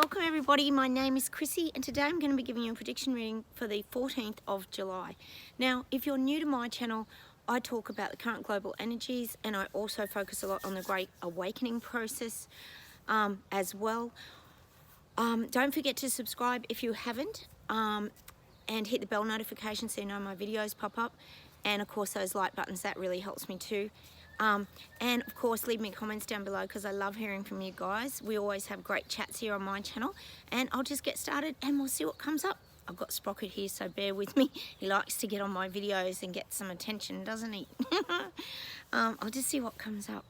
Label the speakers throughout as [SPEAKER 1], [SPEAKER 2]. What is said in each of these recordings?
[SPEAKER 1] Welcome everybody, my name is Chrissy and today I'm going to be giving you a prediction reading for the 14th of July. Now, if you're new to my channel, I talk about the current global energies and I also focus a lot on the Great Awakening process as well. Don't forget to subscribe if you haven't and hit the bell notification so you know my videos pop up, and of course those like buttons, that really helps me too. And of course leave me comments down below because I love hearing from you guys. We always have great chats here on my channel, and I'll just get started and we'll see what comes up. I've got Sprocket here, so bear with me. He likes to get on my videos and get some attention, doesn't he? I'll just see what comes up.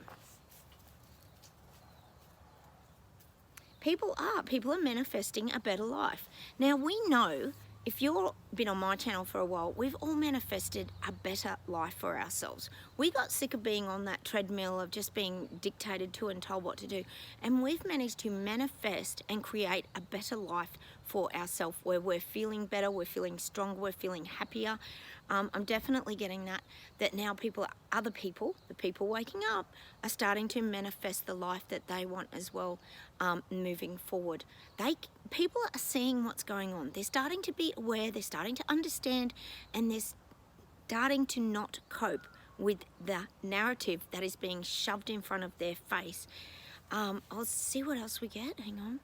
[SPEAKER 1] People are manifesting a better life. Now we know, if you've been on my channel for a while, we've all manifested a better life for ourselves. We got sick of being on that treadmill of just being dictated to and told what to do. And we've managed to manifest and create a better life for ourselves where we're feeling better, we're feeling stronger, we're feeling happier. I'm definitely getting that now other people, the people waking up, are starting to manifest the life that they want as well, moving forward. People are seeing what's going on. They're starting to be aware, they're starting to understand, and they're starting to not cope with the narrative that is being shoved in front of their face. I'll see what else we get. Hang on.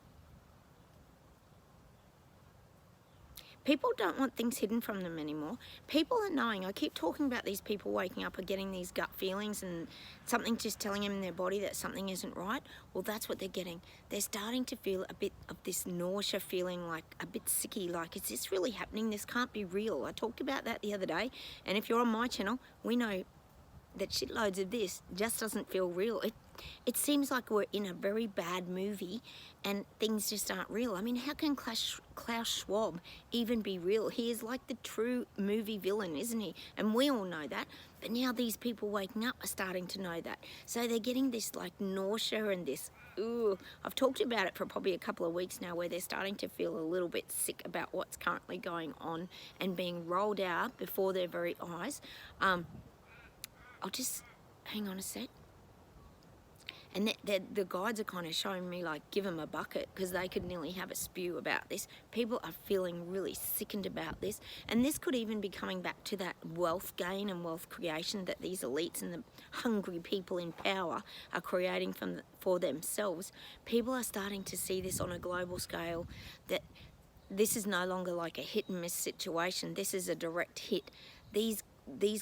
[SPEAKER 1] People don't want things hidden from them anymore. People are knowing. I keep talking about these people waking up or getting these gut feelings and something just telling them in their body that something isn't right. Well, that's what they're getting. They're starting to feel a bit of this nausea feeling, like a bit sicky, like, is this really happening? This can't be real. I talked about that the other day. And if you're on my channel, we know that shitloads of this just doesn't feel real. It seems like we're in a very bad movie and things just aren't real. I mean, how can Klaus Schwab even be real? He is like the true movie villain, isn't he? And we all know that. But now these people waking up are starting to know that. So they're getting this like nausea and this, ooh. I've talked about it for probably a couple of weeks now, where they're starting to feel a little bit sick about what's currently going on and being rolled out before their very eyes. I'll just, hang on a sec. And the guides are kind of showing me, like, give them a bucket, because they could nearly have a spew about this. People are feeling really sickened about this. And this could even be coming back to that wealth gain and wealth creation that these elites and the hungry people in power are creating for themselves. People are starting to see this on a global scale, that this is no longer like a hit and miss situation. This is a direct hit. These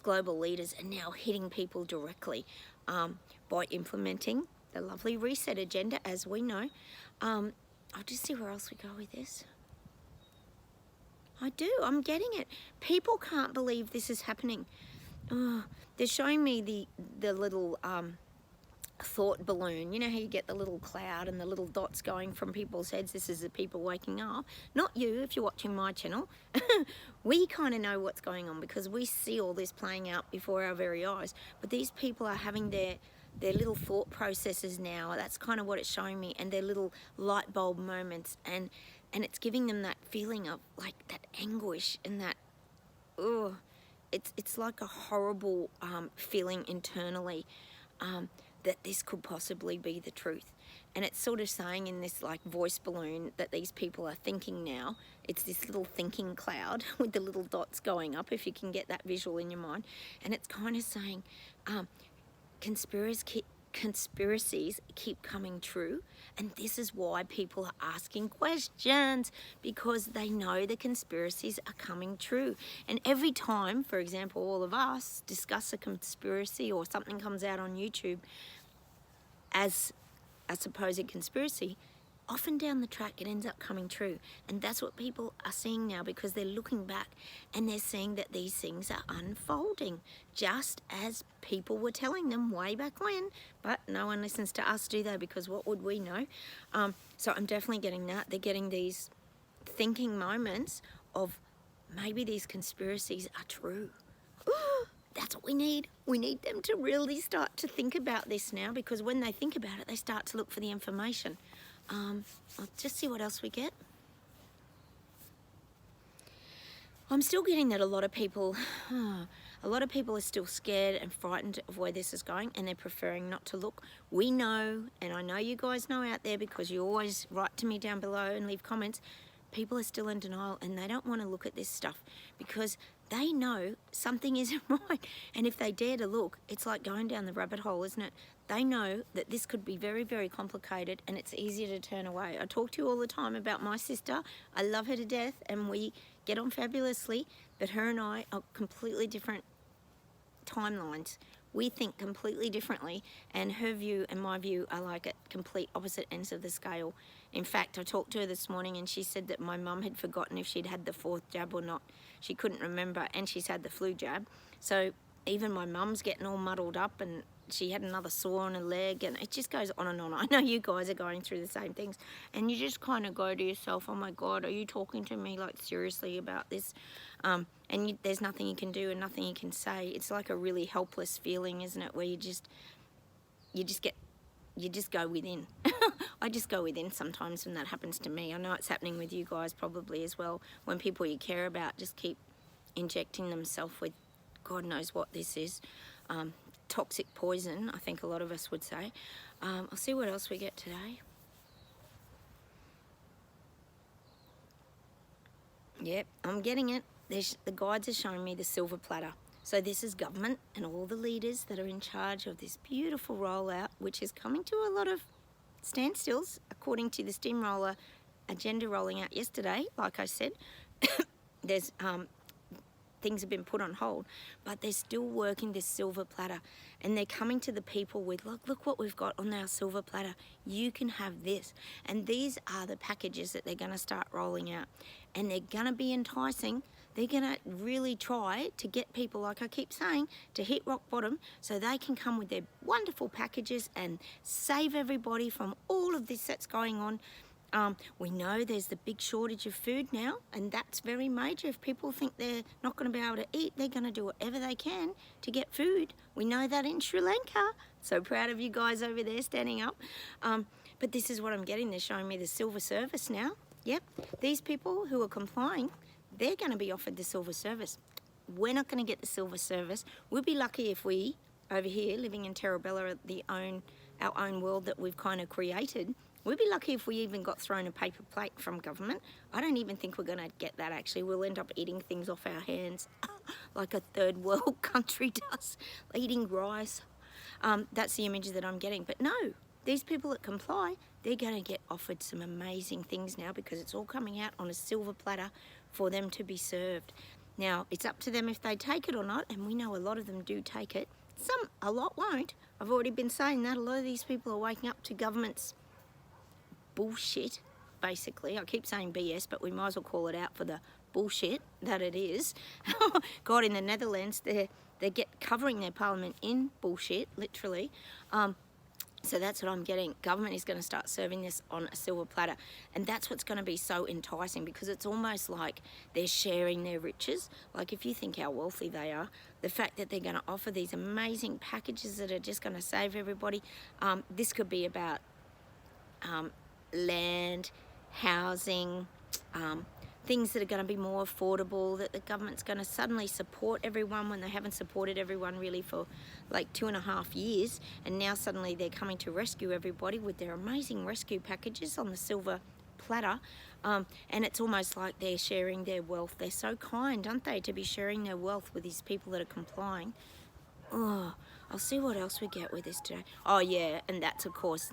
[SPEAKER 1] global leaders are now hitting people directly by implementing the lovely reset agenda, as we know. I'll just see where else we go with this. I'm getting it. People can't believe this is happening. Oh, they're showing me the little thought balloon. You know how you get the little cloud and the little dots going from people's heads? This is the people waking up. Not you, if you're watching my channel. We kind of know what's going on because we see all this playing out before our very eyes. But these people are having their little thought processes now. That's kind of what it's showing me, and their little light bulb moments, and it's giving them that feeling of like that anguish and that, oh, it's like a horrible feeling internally, that this could possibly be the truth. And it's sort of saying in this like voice balloon that these people are thinking now. It's this little thinking cloud with the little dots going up, if you can get that visual in your mind. And it's kind of saying conspiracies keep coming true. And this is why people are asking questions, because they know the conspiracies are coming true. And every time, for example, all of us discuss a conspiracy or something comes out on YouTube as a supposed conspiracy, often down the track it ends up coming true. And that's what people are seeing now, because they're looking back and they're seeing that these things are unfolding just as people were telling them way back when. But no one listens to us, do they? Because what would we know? So I'm definitely getting that. They're getting these thinking moments of maybe these conspiracies are true. That's what we need. We need them to really start to think about this now, because when they think about it, they start to look for the information. I'll just see what else we get. I'm still getting that a lot of people A lot of people are still scared and frightened of where this is going, and they're preferring not to look. We know, and I know you guys know out there because you always write to me down below and leave comments, people are still in denial and they don't want to look at this stuff because they know something isn't right. And if they dare to look, it's like going down the rabbit hole, isn't it? They know that this could be very, very complicated and it's easier to turn away. I talk to you all the time about my sister. I love her to death and we get on fabulously, but her and I are completely different timelines. We think completely differently, and her view and my view are like at complete opposite ends of the scale. In fact, I talked to her this morning and she said that my mum had forgotten if she'd had the 4th jab or not. She couldn't remember, and she's had the flu jab. So even my mum's getting all muddled up, and she had another sore on her leg, and it just goes on and on. I know you guys are going through the same things, and you just kind of go to yourself, oh my God, are you talking to me like seriously about this? There's nothing you can do and nothing you can say. It's like a really helpless feeling, isn't it? Where you just go within. I just go within sometimes when that happens to me. I know it's happening with you guys probably as well. When people you care about just keep injecting themselves with God knows what this is. Toxic poison, I think a lot of us would say. I'll see what else we get today. Yep, I'm getting it. The guides are showing me the silver platter. So this is government and all the leaders that are in charge of this beautiful rollout, which is coming to a lot of standstills, according to the steamroller agenda rolling out yesterday. Like I said, there's things have been put on hold, but they're still working this silver platter, and they're coming to the people with, look what we've got on our silver platter. You can have this. And these are the packages that they're going to start rolling out, and they're going to be enticing. They're going to really try to get people, like I keep saying, to hit rock bottom so they can come with their wonderful packages and save everybody from all of this that's going on. We know there's the big shortage of food now, and that's very major. If people think they're not going to be able to eat, they're going to do whatever they can to get food. We know that in Sri Lanka. So proud of you guys over there standing up. But this is what I'm getting. They're showing me the silver service now. Yep, these people who are complying, they're going to be offered the silver service. We're not going to get the silver service. We'll be lucky if we, over here, living in Terabella, our own world that we've kind of created, we'd be lucky if we even got thrown a paper plate from government. I don't even think we're going to get that, actually. We'll end up eating things off our hands like a third world country does, eating rice. That's the image that I'm getting. But no, these people that comply, they're going to get offered some amazing things now because it's all coming out on a silver platter for them to be served. Now, it's up to them if they take it or not, and we know a lot of them do take it. A lot won't. I've already been saying that. A lot of these people are waking up to government's bullshit, basically. I keep saying BS, but we might as well call it out for the bullshit that it is. God, in the Netherlands, they covering their parliament in bullshit, literally. So that's what I'm getting. Government is going to start serving this on a silver platter. And that's what's going to be so enticing, because it's almost like they're sharing their riches. Like, if you think how wealthy they are, the fact that they're going to offer these amazing packages that are just going to save everybody. This could be about land, housing, things that are going to be more affordable, that the government's going to suddenly support everyone when they haven't supported everyone really for like 2.5 years, and now suddenly they're coming to rescue everybody with their amazing rescue packages on the silver platter. And it's almost like they're sharing their wealth. They're so kind, aren't they, to be sharing their wealth with these people that are complying. Oh, I'll see what else we get with this today. Oh yeah, and that's of course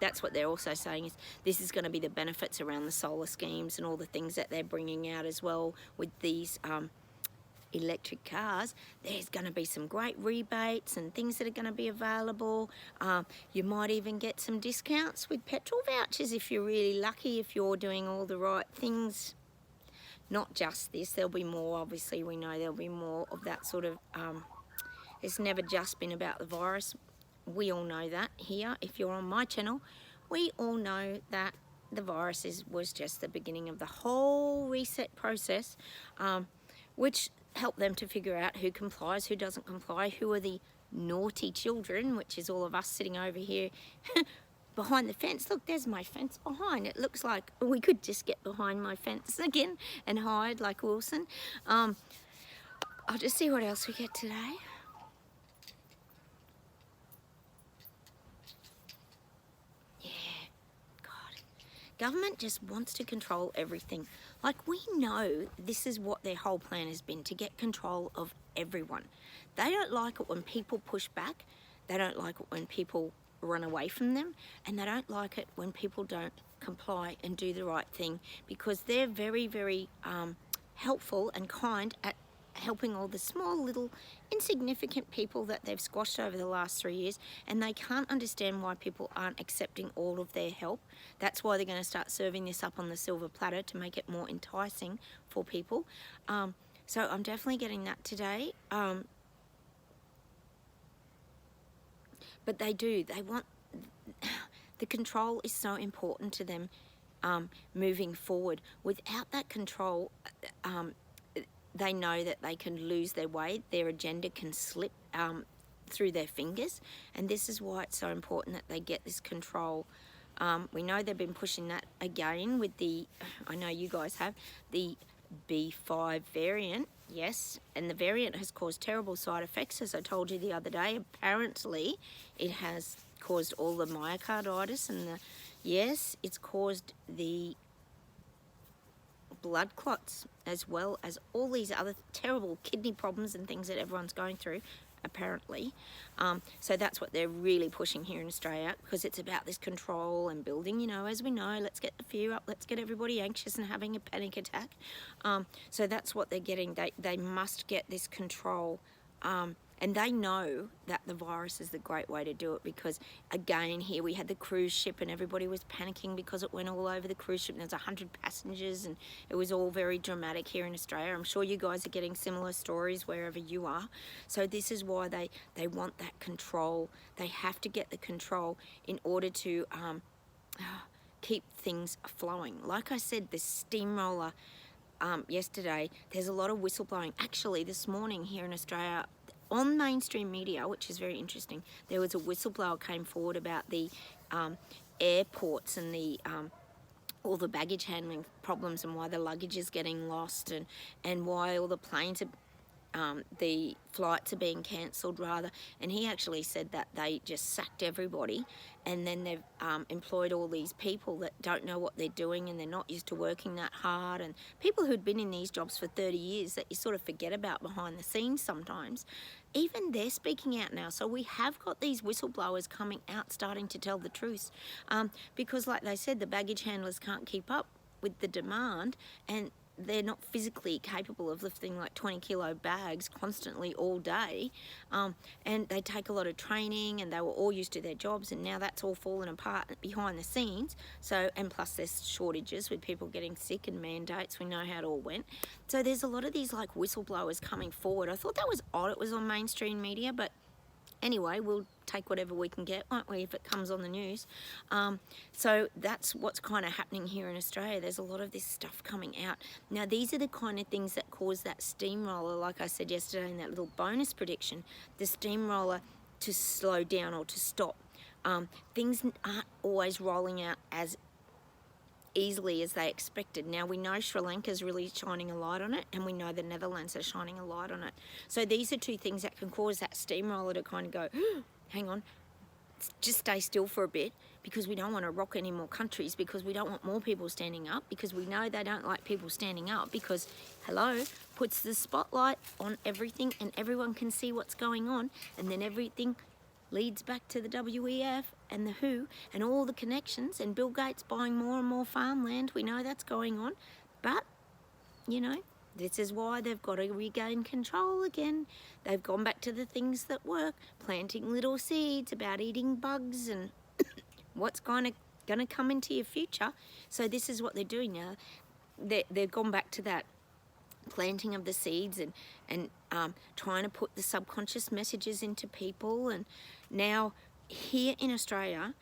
[SPEAKER 1] that's what they're also saying, is this is going to be the benefits around the solar schemes and all the things that they're bringing out as well with these electric cars. There's going to be some great rebates and things that are going to be available. You might even get some discounts with petrol vouchers if you're really lucky, if you're doing all the right things. Not just this, there'll be more, obviously we know there'll be more of that sort of, it's never just been about the virus. We all know that here. If you're on my channel, we all know that the virus was just the beginning of the whole reset process, which helped them to figure out who complies, who doesn't comply, who are the naughty children, which is all of us sitting over here behind the fence. Look, there's my fence behind. It looks like we could just get behind my fence again and hide like Wilson. I'll just see what else we get today. Yeah, God. Government just wants to control everything. Like, we know this is what their whole plan has been, to get control of everyone. They don't like it when people push back. They don't like it when people run away from them. And they don't like it when people don't comply and do the right thing, because they're very, very helpful and kind at helping all the small little insignificant people that they've squashed over the last 3 years, and they can't understand why people aren't accepting all of their help. That's why they're going to start serving this up on the silver platter to make it more enticing for people. So I'm definitely getting that today. But they want, the control is so important to them moving forward. Without that control, they know that they can lose their way, their agenda can slip through their fingers, and this is why it's so important that they get this control. We know they've been pushing that again with the, I know you guys have, the B5 variant, yes, and the variant has caused terrible side effects, as I told you the other day. Apparently, it has caused all the myocarditis and the, yes, it's caused the blood clots, as well as all these other terrible kidney problems and things that everyone's going through, apparently. So that's what they're really pushing here in Australia, because it's about this control and building, you know, as we know, let's get the fear up, let's get everybody anxious and having a panic attack. So that's what they're getting. They must get this control. And they know that the virus is the great way to do it, because again, here we had the cruise ship and everybody was panicking because it went all over the cruise ship and there's 100 passengers, and it was all very dramatic here in Australia. I'm sure you guys are getting similar stories wherever you are. So this is why they want that control. They have to get the control in order to keep things flowing. Like I said, the steamroller yesterday, there's a lot of whistleblowing. Actually, this morning here in Australia, on mainstream media, which is very interesting, there was a whistleblower came forward about the airports and the all the baggage handling problems, and why the luggage is getting lost, and why all the planes are, the flights are being cancelled rather. And he actually said that they just sacked everybody, and then they've employed all these people that don't know what they're doing, and they're not used to working that hard, and people who'd been in these jobs for 30 years that you sort of forget about behind the scenes sometimes. Even they're speaking out now. So we have got these whistleblowers coming out starting to tell the truth, because like they said, the baggage handlers can't keep up with the demand, and they're not physically capable of lifting like 20-kilo bags constantly all day, and they take a lot of training, and they were all used to their jobs, and now that's all fallen apart behind the scenes. So, and plus there's shortages with people getting sick and mandates. We know how it all went. So there's a lot of these like whistleblowers coming forward. I thought that was odd it was on mainstream media, but anyway, we'll take whatever we can get, won't we, if it comes on the news. So that's what's kind of happening here in Australia. There's a lot of this stuff coming out. Now, these are the kind of things that cause that steamroller, like I said yesterday in that little bonus prediction, the steamroller to slow down or to stop. Things aren't always rolling out as easily as they expected. Now, we know Sri Lanka's really shining a light on it, and we know the Netherlands are shining a light on it. So these are two things that can cause that steamroller to kind of go, hang on, just stay still for a bit, because we don't want to rock any more countries, because we don't want more people standing up, because we know they don't like people standing up, because, hello, puts the spotlight on everything and everyone can see what's going on, and then everything leads back to the WEF and the WHO and all the connections, and Bill Gates buying more and more farmland. We know that's going on, but, you know, this is why they've got to regain control again. They've gone back to the things that work, planting little seeds about eating bugs and what's going to come into your future. So this is what they're doing now. They've gone back to that planting of the seeds and trying to put the subconscious messages into people. And now here in Australia,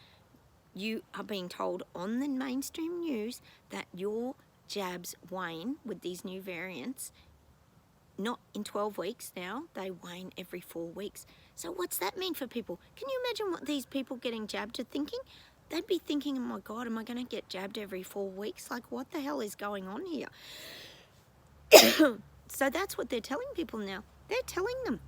[SPEAKER 1] you are being told on the mainstream news that your jabs wane with these new variants, not in 12 weeks now, they wane every 4 weeks. So what's that mean for people? Can you imagine what these people getting jabbed are thinking? They'd be thinking, oh my God, am I going to get jabbed every 4 weeks? Like, what the hell is going on here? So that's what they're telling people now. They're telling them,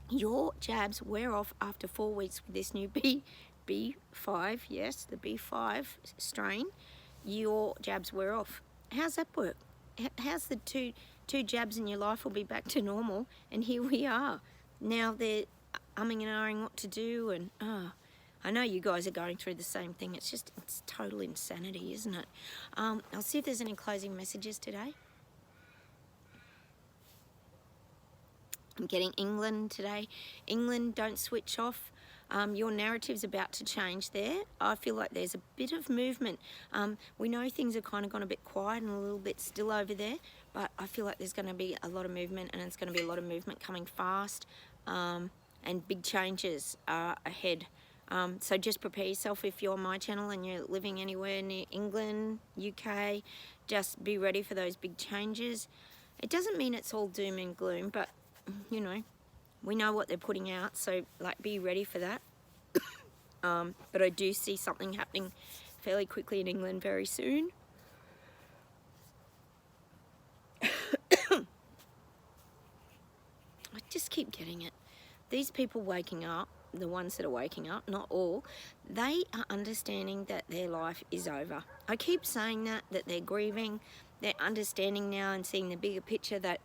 [SPEAKER 1] your jabs wear off after 4 weeks with this new B5, yes, the B5 strain. Your jabs wear off. How's that work? How's the two jabs in your life will be back to normal, and here we are. Now they're umming and ahhing what to do, and I know you guys are going through the same thing. It's total insanity, isn't it? I'll see if there's any closing messages today. I'm getting England today. England, don't switch off. Your narrative's about to change there. I feel like there's a bit of movement. We know things have kind of gone a bit quiet and a little bit still over there, but I feel like there's going to be a lot of movement, and it's going to be a lot of movement coming fast, and big changes are ahead. So just prepare yourself. If you're on my channel and you're living anywhere near England, UK, just be ready for those big changes. It doesn't mean it's all doom and gloom, but you know, we know what they're putting out, so like be ready for that. But I do see something happening fairly quickly in England very soon. I just keep getting it. These people waking up, the ones that are waking up, not all, they are understanding that their life is over. I keep saying that they're grieving, they're understanding now and seeing the bigger picture that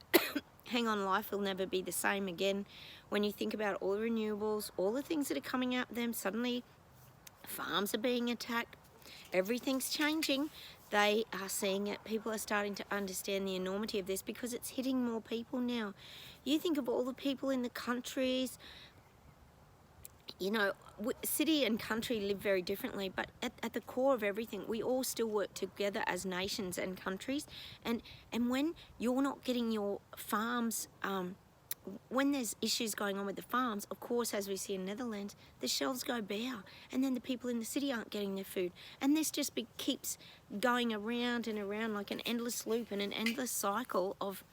[SPEAKER 1] hang on, life will never be the same again. When you think about all the renewables, all the things that are coming out of them, suddenly farms are being attacked, everything's changing. They are seeing it. People are starting to understand the enormity of this because it's hitting more people now. You think of all the people in the countries, you know, city and country live very differently, but at the core of everything, we all still work together as nations and countries. And when you're not getting your farms, when there's issues going on with the farms, of course, as we see in Netherlands, the shelves go bare, and then the people in the city aren't getting their food. And this just keeps going around and around like an endless loop and an endless cycle of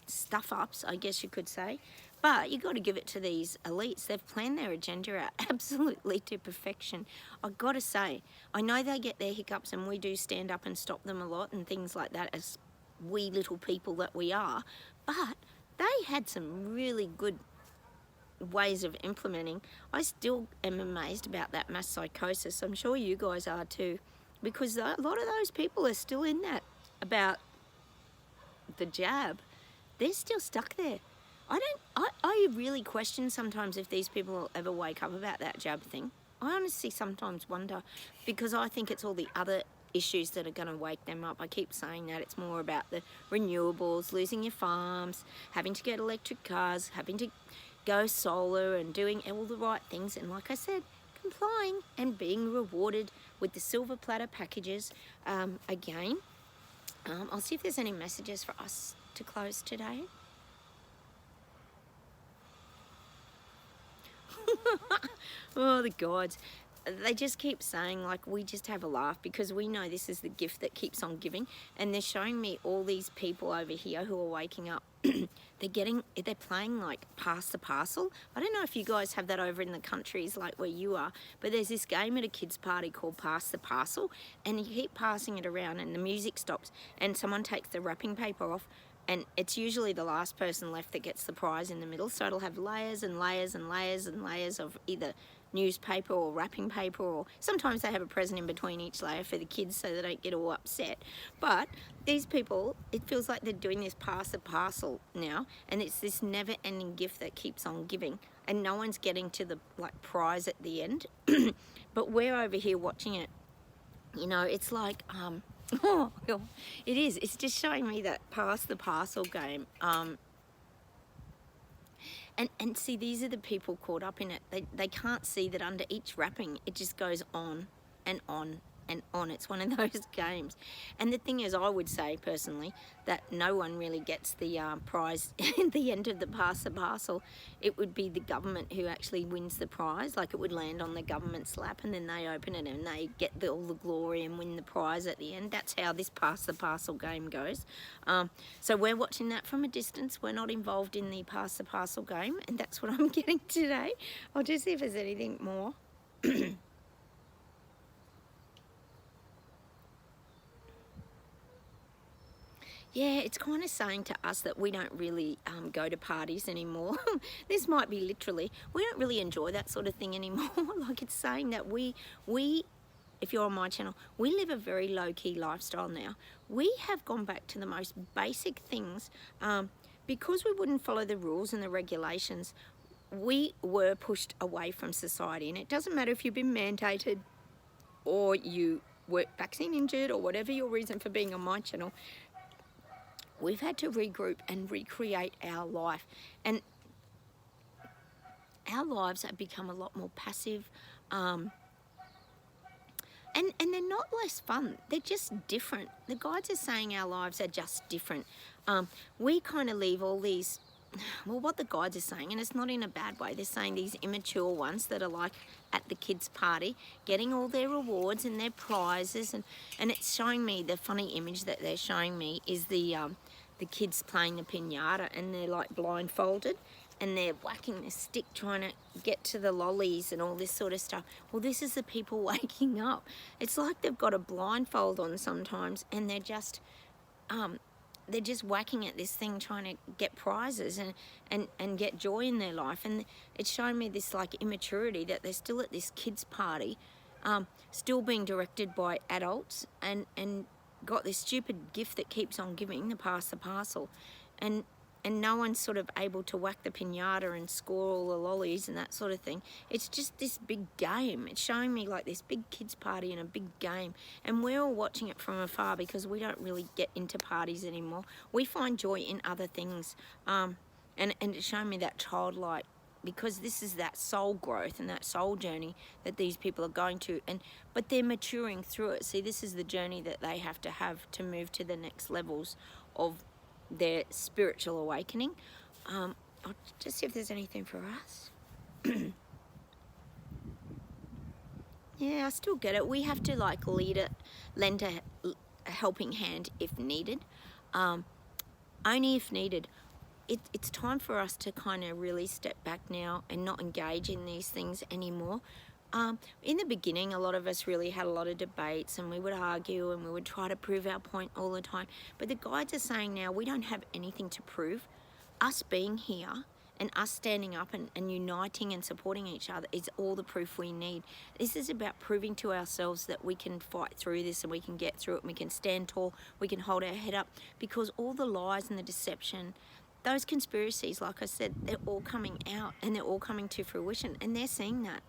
[SPEAKER 1] stuff-ups, I guess you could say. But you got to give it to these elites. They've planned their agenda out absolutely to perfection. I've got to say, I know they get their hiccups, and we do stand up and stop them a lot and things like that as wee little people that we are. But they had some really good ways of implementing. I still am amazed about that mass psychosis. I'm sure you guys are too, because a lot of those people are still in that about the jab. They're still stuck there. I really question sometimes if these people will ever wake up about that jab thing. I honestly sometimes wonder, because I think it's all the other issues that are going to wake them up. I keep saying that it's more about the renewables, losing your farms, having to get electric cars, having to go solar and doing all the right things. And like I said, complying and being rewarded with the silver platter packages. Again, I'll see if there's any messages for us to close today. Oh, the gods. They just keep saying, like, we just have a laugh because we know this is the gift that keeps on giving. And they're showing me all these people over here who are waking up. They're playing like pass the parcel. I don't know if you guys have that over in the countries like where you are, but there's this game at a kids party called pass the parcel, and you keep passing it around and the music stops and someone takes the wrapping paper off, and it's usually the last person left that gets the prize in the middle. So it'll have layers and layers and layers and layers of either newspaper or wrapping paper, or sometimes they have a present in between each layer for the kids so they don't get all upset. But these people, it feels like they're doing this pass the parcel now, and it's this never-ending gift that keeps on giving, and no one's getting to the prize at the end. But we're over here watching it. You know, it's like oh, it is. It's just showing me that pass the parcel game. And see, these are the people caught up in it. They can't see that under each wrapping, it just goes on and on and on. It's one of those games. And the thing is, I would say personally that no one really gets the prize at the end of the pass the parcel. It would be the government who actually wins the prize. Like, it would land on the government's lap and then they open it and they get all the glory and win the prize at the end. That's how this pass the parcel game goes. So we're watching that from a distance. We're not involved in the pass the parcel game, and that's what I'm getting today. I'll just see if there's anything more. Yeah, it's kind of saying to us that we don't really go to parties anymore. This might be literally, we don't really enjoy that sort of thing anymore. Like it's saying that we, if you're on my channel, we live a very low-key lifestyle now. We have gone back to the most basic things because we wouldn't follow the rules and the regulations. We were pushed away from society, and it doesn't matter if you've been mandated or you were vaccine injured or whatever your reason for being on my channel. We've had to regroup and recreate our life, and our lives have become a lot more passive, and they're not less fun, they're just different. The guides are saying our lives are just different. We kind of leave all these, well, what the guides are saying, and it's not in a bad way, they're saying these immature ones that are like at the kids' party, getting all their rewards and their prizes, and it's showing me, the funny image that they're showing me is the kids playing the piñata, and they're like blindfolded and they're whacking the stick trying to get to the lollies and all this sort of stuff. Well, this is the people waking up. It's like they've got a blindfold on sometimes, and they're just whacking at this thing trying to get prizes and get joy in their life. And it's showing me this like immaturity, that they're still at this kids party, still being directed by adults, and got this stupid gift that keeps on giving, the pass the parcel, and no one's sort of able to whack the piñata and score all the lollies and that sort of thing. It's just this big game. It's showing me like this big kids party and a big game, and we're all watching it from afar because we don't really get into parties anymore. We find joy in other things, and it's showing me that childlike, because this is that soul growth and that soul journey that these people are going to, but they're maturing through it. See, this is the journey that they have to move to the next levels of their spiritual awakening. I'll just see if there's anything for us. Yeah, I still get it. We have to like lend a helping hand if needed, only if needed. It's time for us to kind of really step back now and not engage in these things anymore. In the beginning, a lot of us really had a lot of debates, and we would argue and we would try to prove our point all the time. But the guides are saying now we don't have anything to prove. Us being here and us standing up and uniting and supporting each other is all the proof we need. This is about proving to ourselves that we can fight through this, and we can get through it, and we can stand tall, we can hold our head up, because all the lies and the deception, those conspiracies, like I said, they're all coming out and they're all coming to fruition, and they're seeing that.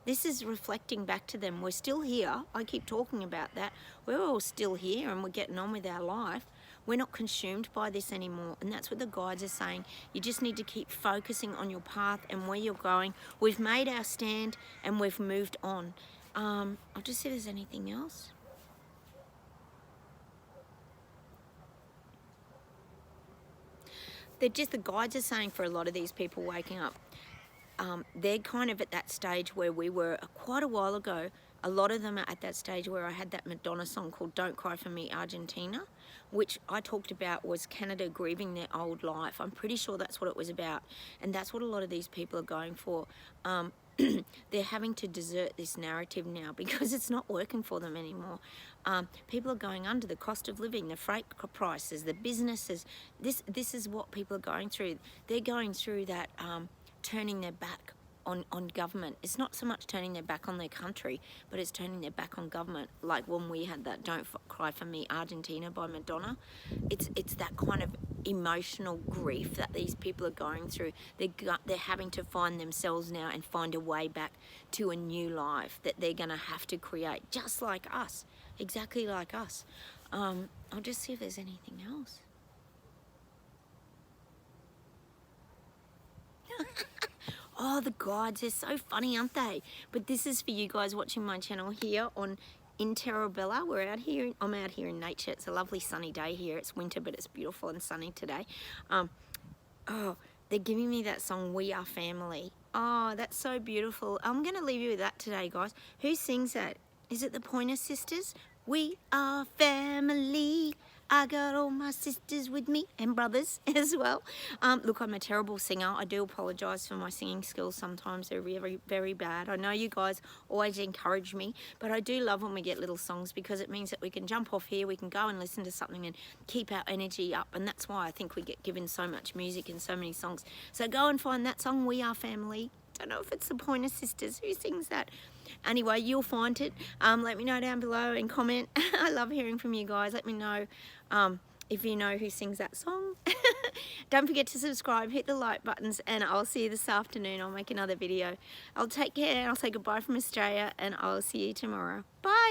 [SPEAKER 1] This is reflecting back to them. We're still here. I keep talking about that. We're all still here and we're getting on with our life. We're not consumed by this anymore, and that's what the guides are saying. You just need to keep focusing on your path and where you're going. We've made our stand and we've moved on. I'll just see if there's anything else. The guides are saying for a lot of these people waking up, they're kind of at that stage where we were quite a while ago. A lot of them are at that stage where I had that Madonna song called Don't Cry For Me, Argentina, which I talked about was Canada grieving their old life. I'm pretty sure that's what it was about. And that's what a lot of these people are going for. They're having to desert this narrative now because it's not working for them anymore. People are going under, the cost of living, the freight prices, the businesses. This is what people are going through. They're going through that turning their back on government. It's not so much turning their back on their country, but it's turning their back on government. Like when we had that Don't Cry For Me, Argentina by Madonna. It's that kind of emotional grief that these people are going through. They're having to find themselves now and find a way back to a new life that they're going to have to create, just like us, exactly like us. I'll just see if there's anything else. Oh, the guides, they're so funny, aren't they? But this is for you guys watching my channel here on in Terrabella. I'm out here in nature. It's a lovely sunny day here. It's winter, but it's beautiful and sunny today. Oh, they're giving me that song, We Are Family. Oh, that's so beautiful. I'm going to leave you with that today, guys. Who sings that? Is it the Pointer Sisters? We are family. I got all my sisters with me and brothers as well. Look, I'm a terrible singer. I do apologise for my singing skills. Sometimes they're very, very bad. I know you guys always encourage me, but I do love when we get little songs because it means that we can jump off here, we can go and listen to something and keep our energy up, and that's why I think we get given so much music and so many songs. So go and find that song, We Are Family. Don't know if it's the Pointer Sisters. Who sings that? Anyway, you'll find it. Let me know down below and comment. I love hearing from you guys. Let me know if you know who sings that song. Don't forget to subscribe, hit the like buttons, and I'll see you this afternoon. I'll make another video. I'll take care. I'll say goodbye from Australia, and I'll see you tomorrow. Bye.